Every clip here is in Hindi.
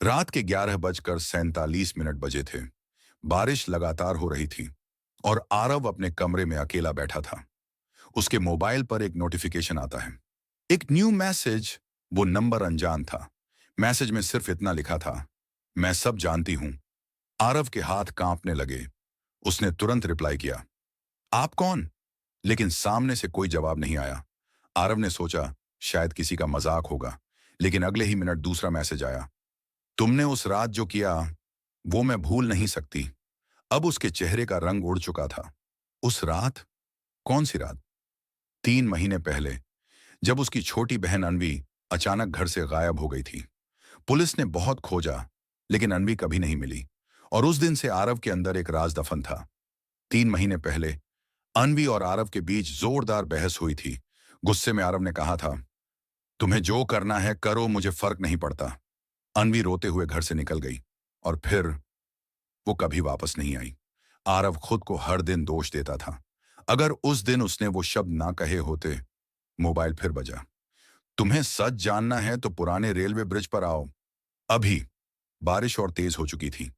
रात के 11:47 बजे थे। बारिश लगातार हो रही थी और आरव अपने कमरे में अकेला बैठा था। उसके मोबाइल पर एक नोटिफिकेशन आता है। एक न्यू मैसेज। वो नंबर अनजान था। मैसेज में सिर्फ इतना लिखा था, मैं सब जानती हूं। आरव के हाथ कांपने लगे। उसने तुरंत रिप्लाई किया, आप कौन? लेकिन सामने से कोई जवाब नहीं आया। आरव ने सोचा शायद किसी का मजाक होगा, लेकिन अगले ही मिनट दूसरा मैसेज आया, तुमने उस रात जो किया वो मैं भूल नहीं सकती। अब उसके चेहरे का रंग उड़ चुका था। उस रात? कौन सी रात? 3 महीने पहले, जब उसकी छोटी बहन अनवी अचानक घर से गायब हो गई थी। पुलिस ने बहुत खोजा, लेकिन अनवी कभी नहीं मिली। और उस दिन से आरव के अंदर एक राज दफन था। 3 महीने पहले अनवी और आरव के बीच जोरदार बहस हुई थी। गुस्से में आरव ने कहा था, तुम्हें जो करना है करो, मुझे फर्क नहीं पड़ता। अनवी रोते हुए घर से निकल गई और फिर वो कभी वापस नहीं आई। आरव खुद को हर दिन दोष देता था। अगर उस दिन उसने वो शब्द ना कहे होते। मोबाइल फिर बजा। तुम्हें सच जानना है तो पुराने रेलवे ब्रिज पर आओ अभी। बारिश और तेज हो चुकी थी।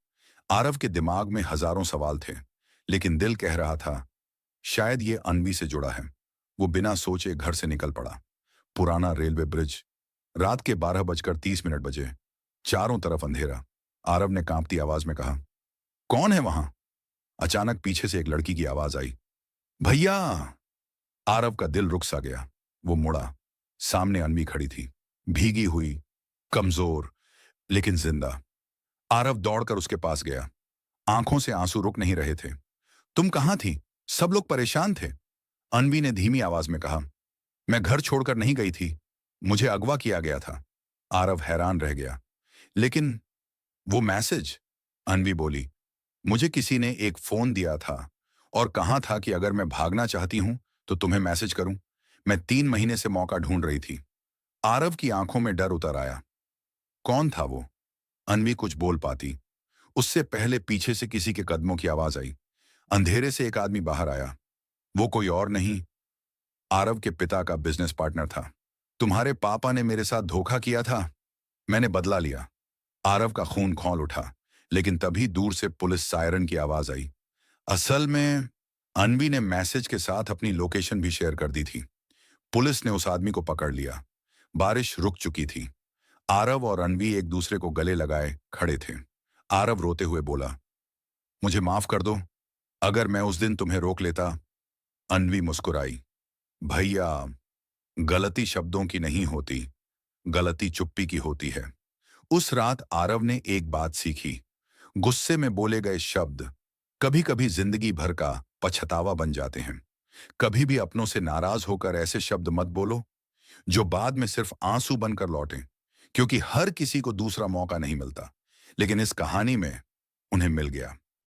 आरव के दिमाग में हजारों सवाल थे, लेकिन दिल कह रहा था शायद ये अनवी से जुड़ा है। वो बिना सोचे घर से निकल पड़ा। पुराना रेलवे ब्रिज। रात के 12:30 बजे। चारों तरफ अंधेरा। आरव ने कांपती आवाज में कहा, कौन है वहां? अचानक पीछे से एक लड़की की आवाज आई, भैया। आरव का दिल रुक सा गया। वो मुड़ा। सामने अनवी खड़ी थी, भीगी हुई, कमजोर, लेकिन जिंदा। आरव दौड़कर उसके पास गया। आंखों से आंसू रुक नहीं रहे थे। तुम कहां थी? सब लोग परेशान थे। अनवी ने धीमी आवाज में कहा, मैं घर छोड़कर नहीं गई थी, मुझे अगवा किया गया था। आरव हैरान रह गया। लेकिन वो मैसेज? अनवी बोली, मुझे किसी ने एक फोन दिया था और कहा था कि अगर मैं भागना चाहती हूं तो तुम्हें मैसेज करूं। मैं 3 महीने से मौका ढूंढ रही थी। आरव की आंखों में डर उतर आया। कौन था वो? अनवी कुछ बोल पाती, उससे पहले पीछे से किसी के कदमों की आवाज आई। अंधेरे से एक आदमी बाहर आया। वो कोई और नहीं, आरव के पिता का बिजनेस पार्टनर था। तुम्हारे पापा ने मेरे साथ धोखा किया था, मैंने बदला लिया। आरव का खून खौल उठा, लेकिन तभी दूर से पुलिस सायरन की आवाज आई। असल में अनवी ने मैसेज के साथ अपनी लोकेशन भी शेयर कर दी थी। पुलिस ने उस आदमी को पकड़ लिया। बारिश रुक चुकी थी। आरव और अनवी एक दूसरे को गले लगाए खड़े थे। आरव रोते हुए बोला, मुझे माफ कर दो, अगर मैं उस दिन तुम्हें रोक लेता। अनवी मुस्कुराई, भैया, गलती शब्दों की नहीं होती, गलती चुप्पी की होती है। उस रात आरव ने एक बात सीखी, गुस्से में बोले गए शब्द कभी कभी जिंदगी भर का पछतावा बन जाते हैं। कभी भी अपनों से नाराज होकर ऐसे शब्द मत बोलो जो बाद में सिर्फ आंसू बनकर लौटें, क्योंकि हर किसी को दूसरा मौका नहीं मिलता, लेकिन इस कहानी में उन्हें मिल गया।